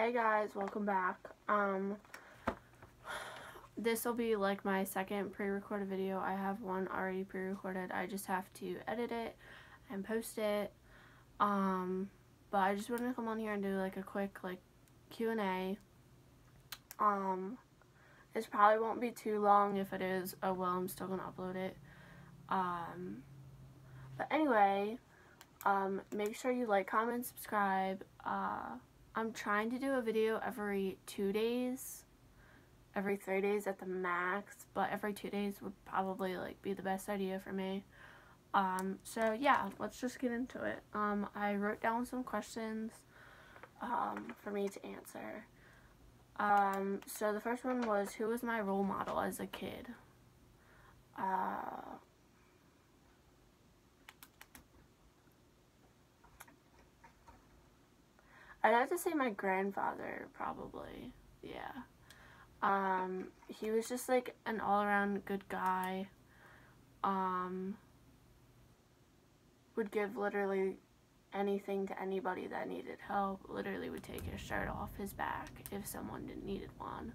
Hey guys, welcome back. This will be like my second pre-recorded video. I have one already pre-recorded. I just have to edit it and post it. But I just wanted to come on here and do like a quick Q&A. It probably won't be too long. If it is, oh well, I'm still gonna upload it. But anyway, make sure you like, comment, subscribe. I'm trying to do a video every 2 days, every 3 days at the max, but every 2 days would probably be the best idea for me. So yeah, let's just get into it. I wrote down some questions for me to answer. So the first one was, who was my role model as a kid? I'd have to say my grandfather, probably. Yeah. He was just like an all-around good guy. Would give literally anything to anybody that needed help. Literally would take his shirt off his back if someone needed one.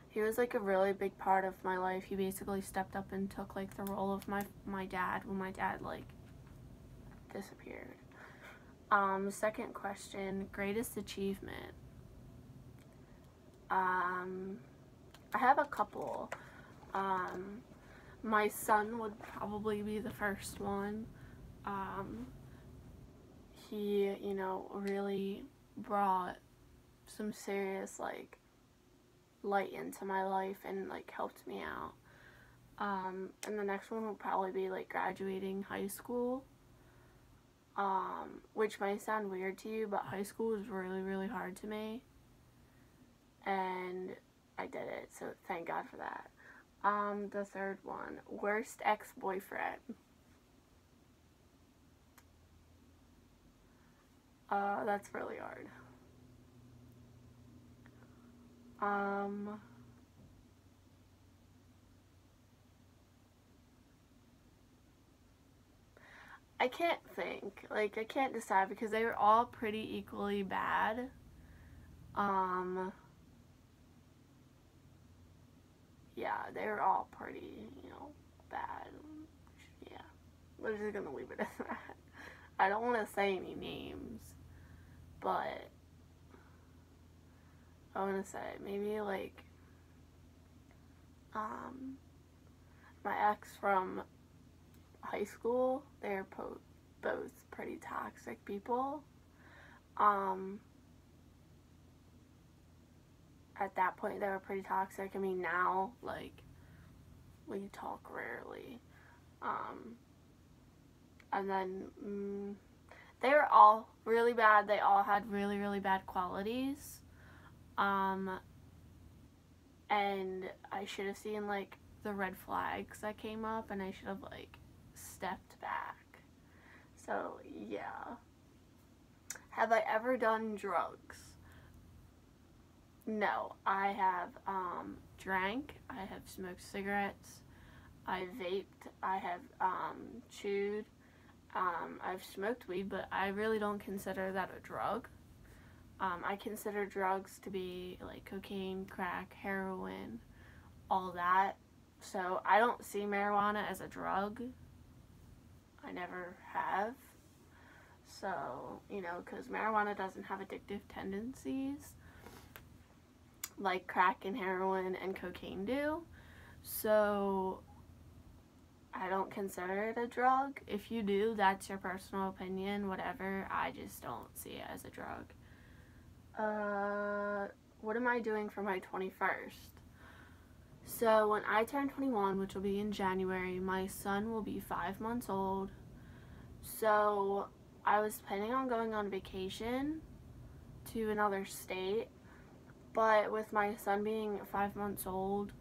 He was like a really big part of my life. He basically stepped up and took like the role of my dad when my dad disappeared. Second question, greatest achievement. I have a couple. My son would probably be the first one. He, really brought some serious light into my life and helped me out. And the next one would probably be graduating high school. Which might sound weird to you, but high school was really, really hard to me. And I did it, so thank God for that. The third one, worst ex-boyfriend. That's really hard. I can't think. I can't decide because they were all pretty equally bad. Yeah, they were all pretty, bad. Yeah, we're just gonna leave it at that. I don't want to say any names, but I want to say maybe my ex from high school. They're both pretty toxic people. At that point they were pretty toxic. I mean, now we talk rarely. And then they were all really bad. They all had really, really bad qualities. And I should have seen the red flags that came up, and I should have stepped back. So yeah. Have I ever done drugs? No. I have drank, I have smoked cigarettes, I vaped, I have chewed, I've smoked weed, but I really don't consider that a drug. I consider drugs to be cocaine, crack, heroin, all that. So I don't see marijuana as a drug. I never have. So, because marijuana doesn't have addictive tendencies like crack and heroin and cocaine do. So I don't consider it a drug. If you do, that's your personal opinion, whatever. I just don't see it as a drug. What am I doing for my 21st? So when I turn 21, which will be in January, my son will be 5 months old. So I was planning on going on vacation to another state, but with my son being 5 months old,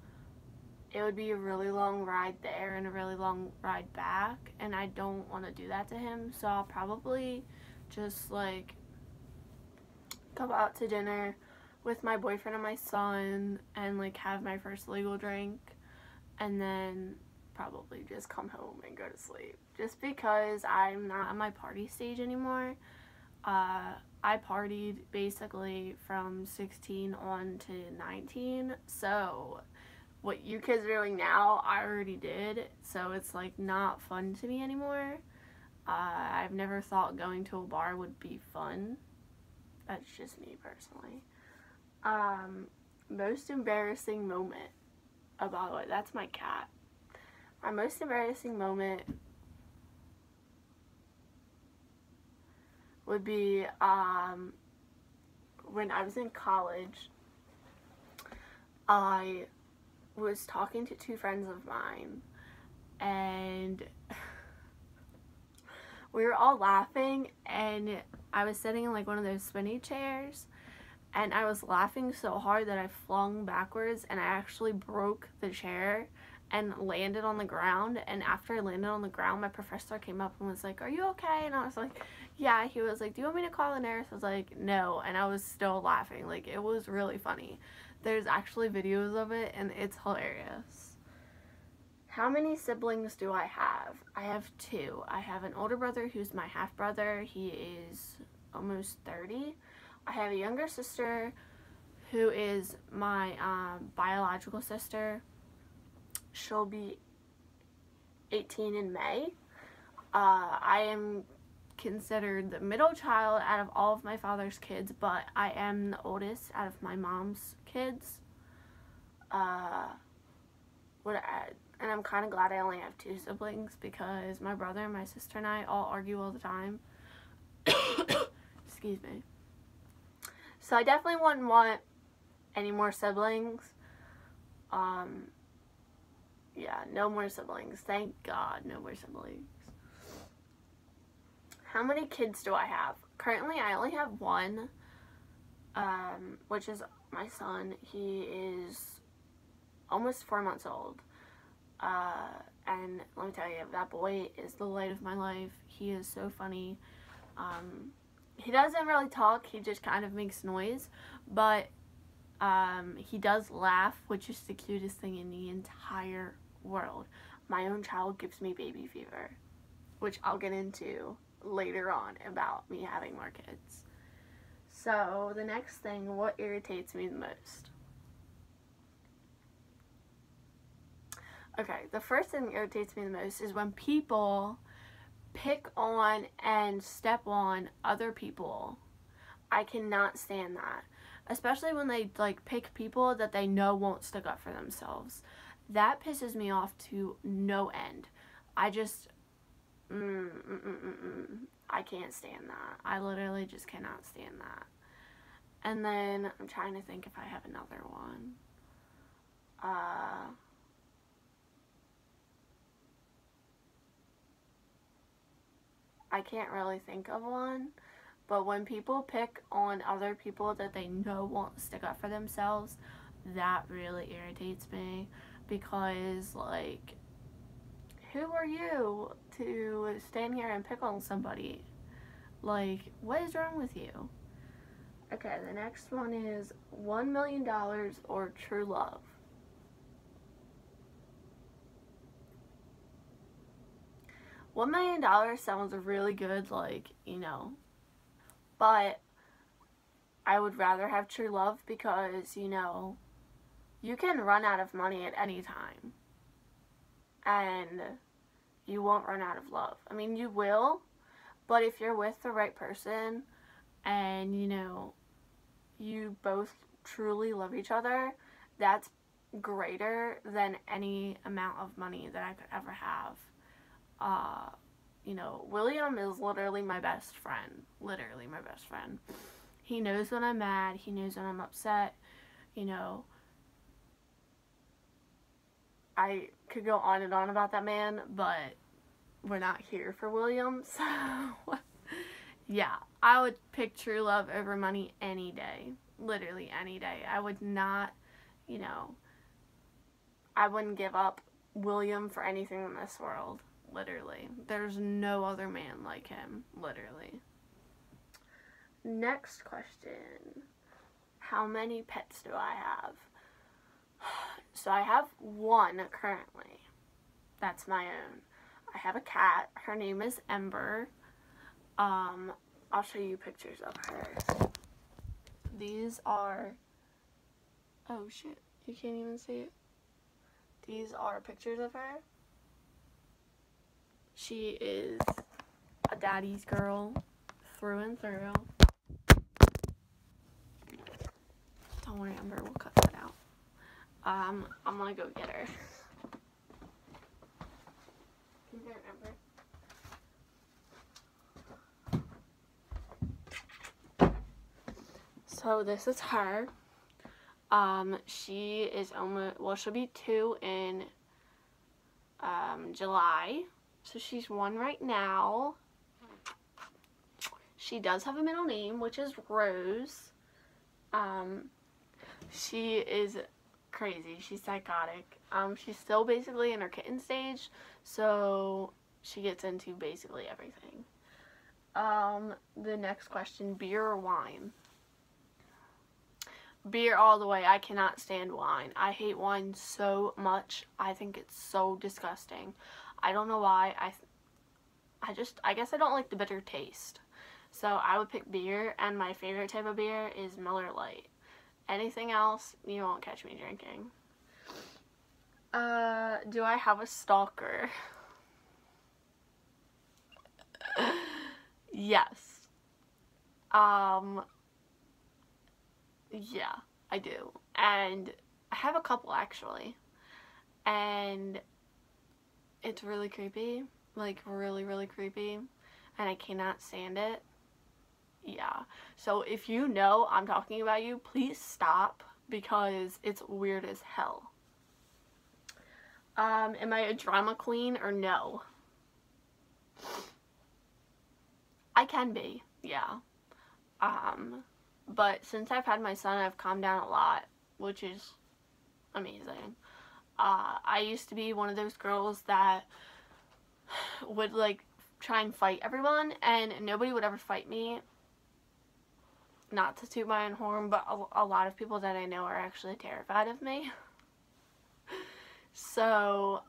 it would be a really long ride there and a really long ride back, and I don't want to do that to him. So I'll probably just go out to dinner with my boyfriend and my son and have my first legal drink, and then probably just come home and go to sleep, just because I'm not at my party stage anymore. I partied basically from 16 on to 19, so what you kids are doing now, I already did, so it's like not fun to me anymore. I've never thought going to a bar would be fun. That's just me personally. Most embarrassing moment. Oh, by the way, that's my cat. My most embarrassing moment would be when I was in college. I was talking to two friends of mine, and we were all laughing, and I was sitting in like one of those spinny chairs, and I was laughing so hard that I flung backwards, and I actually broke the chair and landed on the ground. And after I landed on the ground, my professor came up and was like, "Are you okay?" And I was like, "Yeah." He was like, "Do you want me to call the nurse?" I was like, "No." And I was still laughing. Like, it was really funny. There's actually videos of it, and it's hilarious. How many siblings do I have? I have two. I have an older brother who's my half brother. He is almost 30. I have a younger sister who is my biological sister. She'll be 18 in May. I am considered the middle child out of all of my father's kids, but I am the oldest out of my mom's kids. And I'm kind of glad I only have two siblings, because my brother and my sister and I all argue all the time. Excuse me. So I definitely wouldn't want any more siblings. Yeah, no more siblings. Thank God, no more siblings. How many kids do I have? Currently, I only have one, which is my son. He is almost 4 months old. And let me tell you, that boy is the light of my life. He is so funny. He doesn't really talk. He just kind of makes noise. But he does laugh, which is the cutest thing in the entire world. My own child gives me baby fever, which I'll get into later on about me having more kids. So the next thing, what irritates me the most? Okay, the first thing that irritates me the most is when people pick on and step on other people. I cannot stand that. Especially when they like pick people that they know won't stick up for themselves. That pisses me off to no end. I just, I can't stand that. I literally just cannot stand that. And then I'm trying to think if I have another one. I can't really think of one, but when people pick on other people that they know won't stick up for themselves, that really irritates me, because, like, who are you to stand here and pick on somebody? Like, what is wrong with you? Okay, the next one is $1 million or true love. $1 million sounds really good, like, you know, but I would rather have true love, because, you know, you can run out of money at any time, and you won't run out of love. I mean, you will, but if you're with the right person, and, you know, you both truly love each other, that's greater than any amount of money that I could ever have. You know, William is literally my best friend. Literally my best friend. He knows when I'm mad. He knows when I'm upset. You know, I could go on and on about that man, but we're not here for William, so yeah, I would pick true love over money any day. Literally any day. I would not, you know, I wouldn't give up William for anything in this world. Literally. There's no other man like him. Literally. Next question. How many pets do I have? So I have one currently. That's my own. I have a cat. Her name is Ember. I'll show you pictures of her. These are, oh shit, you can't even see it. These are pictures of her. She is a daddy's girl through and through. Don't worry, Amber, we'll cut that out. I'm gonna go get her. Come here, Amber. So this is her. She is almost, well, she'll be 2 in July. So she's 1 right now. She does have a middle name, which is Rose. She is crazy. She's psychotic. She's still basically in her kitten stage, so she gets into basically everything. The next question, beer or wine? Beer all the way. I cannot stand wine. I hate wine so much. I think it's so disgusting. I don't know why. I guess I don't like the bitter taste. So I would pick beer, and my favorite type of beer is Miller Lite. Anything else, you won't catch me drinking. Do I have a stalker? Yes. Yeah, I do. And I have a couple, actually. And it's really creepy. Like, really, really creepy. And I cannot stand it. Yeah. So if you know I'm talking about you, please stop, because it's weird as hell. Am I a drama queen or no? I can be, yeah. But since I've had my son, I've calmed down a lot, which is amazing. I used to be one of those girls that would, like, try and fight everyone, and nobody would ever fight me. Not to toot my own horn, but a lot of people that I know are actually terrified of me. So,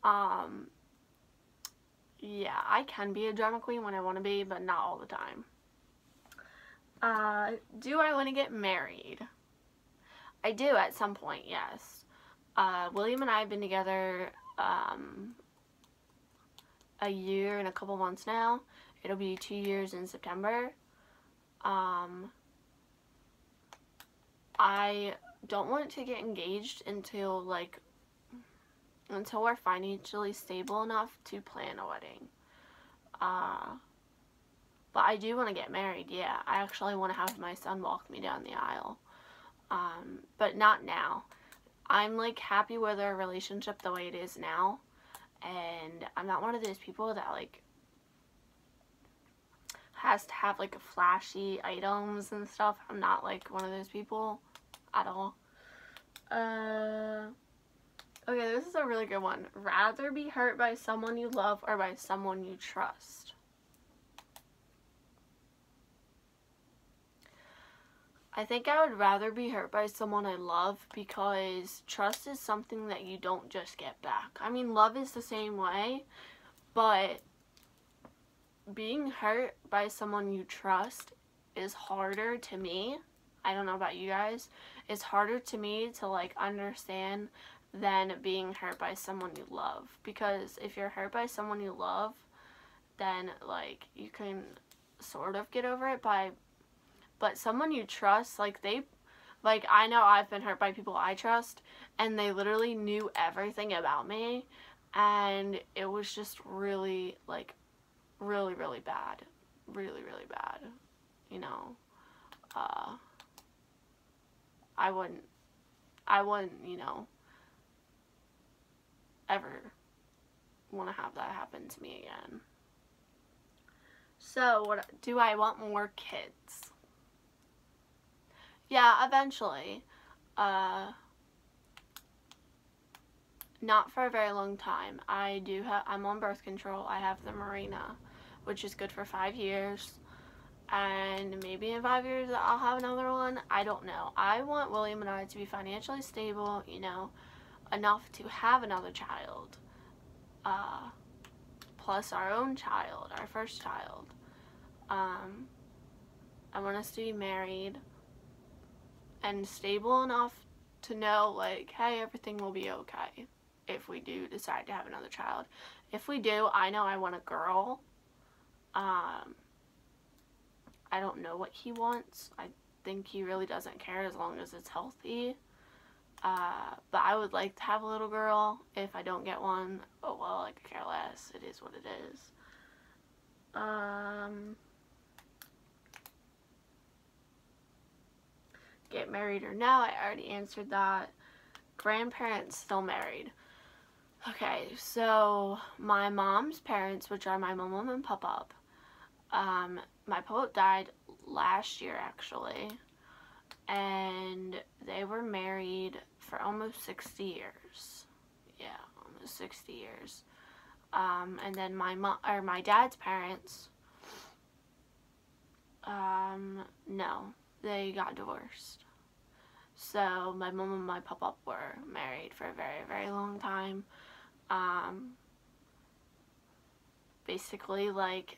yeah, I can be a drama queen when I want to be, but not all the time. Do I want to get married? I do at some point, yes. William and I have been together, a year and a couple months now. It'll be 2 years in September. I don't want to get engaged until we're financially stable enough to plan a wedding. But I do want to get married, yeah. I actually want to have my son walk me down the aisle. But not now. I'm, like, happy with our relationship the way it is now. And I'm not one of those people that, like, has to have, like, flashy items and stuff. I'm not, like, one of those people at all. Okay, this is a really good one. Rather be hurt by someone you love or by someone you trust? I think I would rather be hurt by someone I love, because trust is something that you don't just get back. I mean, love is the same way, but being hurt by someone you trust is harder to me. I don't know about you guys. It's harder to me to, like, understand than being hurt by someone you love. Because if you're hurt by someone you love, then, like, you can sort of get over it but someone you trust, like, I know I've been hurt by people I trust, and they literally knew everything about me, and it was just really, like, really, really bad. Really, really bad. You know, I wouldn't, you know, ever want to have that happen to me again. So, do I want more kids? Yeah, eventually. Not for a very long time. I'm on birth control. I have the Mirena, which is good for 5 years. And maybe in 5 years I'll have another one. I don't know. I want William and I to be financially stable, you know, enough to have another child. Plus our own child, our first child. I want us to be married and stable enough to know, like, hey, everything will be okay if we do decide to have another child. If we do, I know I want a girl. I don't know what he wants. I think he really doesn't care as long as it's healthy. But I would like to have a little girl. If I don't get one, oh well, I could care less. It is what it is. Get married or no, I already answered that. Grandparents still married. Okay, so my mom's parents, which are my mom and pop-up, my pop-up died last year actually, and they were married for almost 60 years. Yeah, almost 60 years. And then my dad's parents, no, they got divorced. So my mom and my pop-up were married for a very, very long time. Basically, like,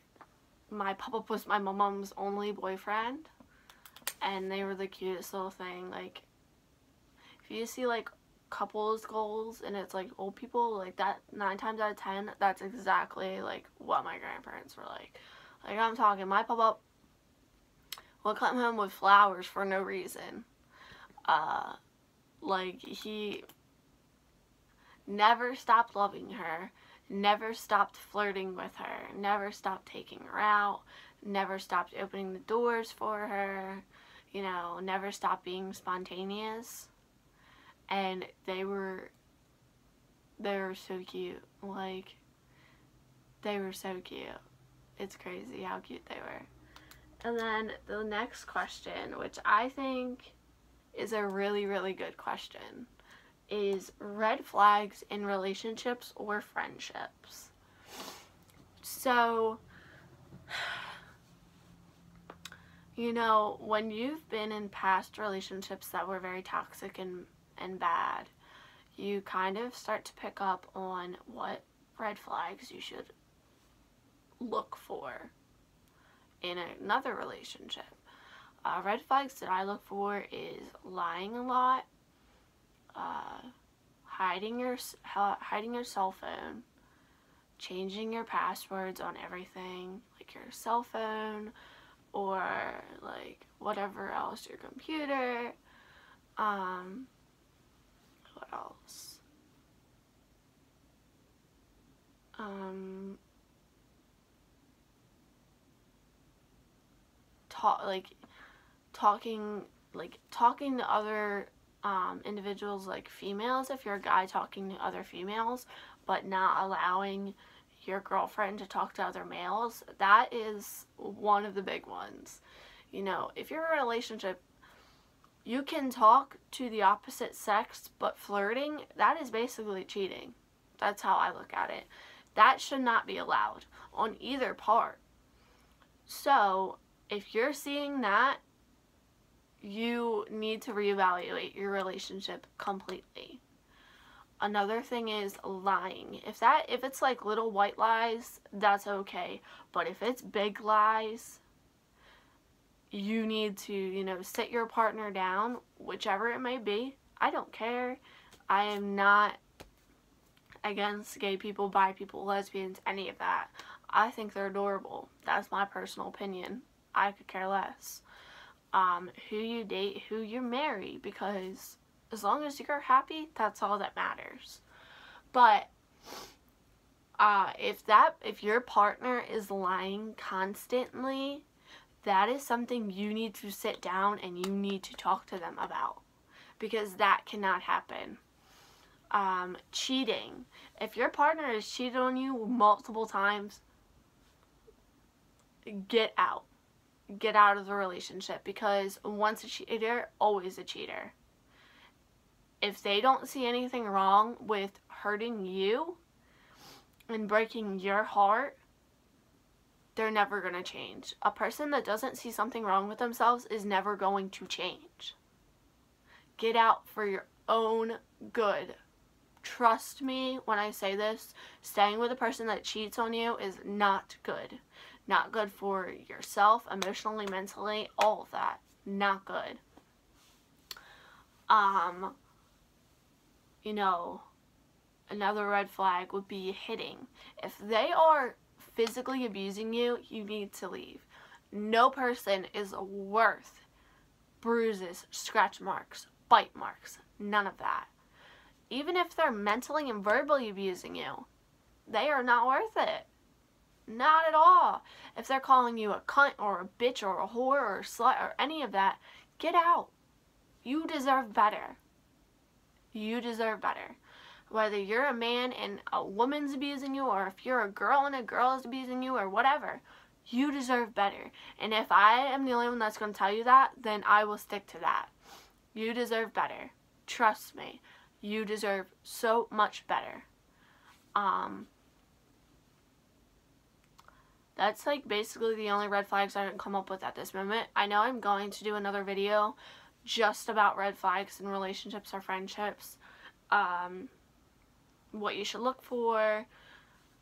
my pop-up was my mom's only boyfriend, and they were the cutest little thing. Like, if you see, like, couples goals, and it's, like, old people, like, that, 9 times out of 10, that's exactly, like, what my grandparents were like. Like, I'm talking, my pop-up would come home with flowers for no reason. Like, he never stopped loving her, never stopped flirting with her, never stopped taking her out, never stopped opening the doors for her, you know, never stopped being spontaneous. And they were so cute. Like, they were so cute. It's crazy how cute they were. And then the next question, which I think is a really, really good question, is red flags in relationships or friendships. So, you know, when you've been in past relationships that were very toxic and bad, you kind of start to pick up on what red flags you should look for in another relationship. Red flags that I look for is lying a lot, hiding your cell phone, changing your passwords on everything, like your cell phone or like whatever else, your computer. What else? Talking to other individuals, like females, if you're a guy talking to other females, but not allowing your girlfriend to talk to other males, that is one of the big ones. You know, if you're in a relationship, you can talk to the opposite sex, but flirting, that is basically cheating. That's how I look at it. That should not be allowed on either part. So, if you're seeing that, you need to reevaluate your relationship completely. Another thing is lying. If it's like little white lies, that's okay. But if it's big lies, you need to, you know, sit your partner down, whichever it may be. I don't care. I am not against gay people, bi people, lesbians, any of that. I think they're adorable. That's my personal opinion. I could care less. Who you date, who you marry, because as long as you're happy, that's all that matters. But if your partner is lying constantly, that is something you need to sit down and you need to talk to them about, because that cannot happen. Cheating. If your partner has cheated on you multiple times, get out. Get out of the relationship, because once a cheater, always a cheater. If they don't see anything wrong with hurting you and breaking your heart, they're never going to change. A person that doesn't see something wrong with themselves is never going to change. Get out for your own good. Trust me when I say this, staying with a person that cheats on you is not good. Not good for yourself, emotionally, mentally, all of that. Not good. You know, another red flag would be hitting. If they are physically abusing you, you need to leave. No person is worth bruises, scratch marks, bite marks. None of that. Even if they're mentally and verbally abusing you, they are not worth it. Not at all. If they're calling you a cunt or a bitch or a whore or a slut or any of that, get out. You deserve better. You deserve better. Whether you're a man and a woman's abusing you, or if you're a girl and a girl is abusing you, or whatever, you deserve better. And if I am the only one that's going to tell you that, then I will stick to that. You deserve better. Trust me. You deserve so much better. That's like basically the only red flags I can come up with at this moment. I know I'm going to do another video just about red flags in relationships or friendships. What you should look for,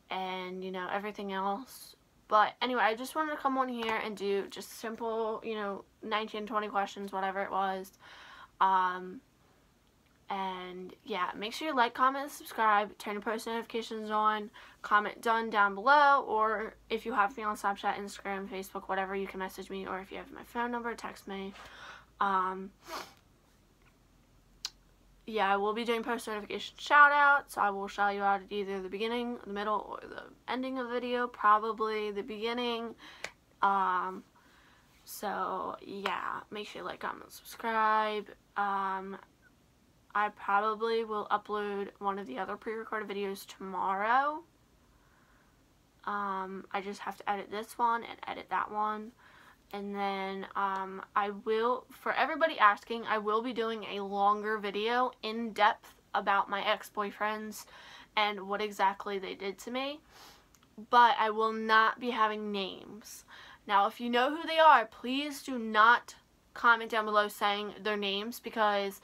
and, you know, everything else. But anyway, I just wanted to come on here and do just simple, you know, 19, 20 questions, whatever it was. And yeah, make sure you like, comment, and subscribe. Turn your post notifications on. Comment done down below. Or if you have me on Snapchat, Instagram, Facebook, whatever, you can message me. Or if you have my phone number, text me. Yeah, I will be doing post notification shout outs. I will shout you out at either the beginning, the middle, or the ending of the video. Probably the beginning. So yeah, make sure you like, comment, subscribe. I probably will upload one of the other pre-recorded videos tomorrow. I just have to edit this one and edit that one. And then I will, for everybody asking, I will be doing a longer video in depth about my ex-boyfriends and what exactly they did to me. But I will not be having names. Now, if you know who they are, please do not comment down below saying their names, because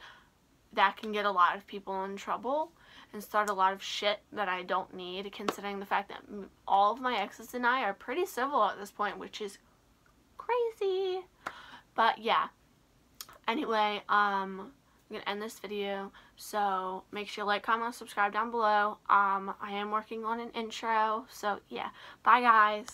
that can get a lot of people in trouble and start a lot of shit that I don't need, considering the fact that all of my exes and I are pretty civil at this point, which is crazy. But yeah, anyway, I'm gonna end this video, so make sure you like, comment, subscribe down below. I am working on an intro, so yeah, bye guys.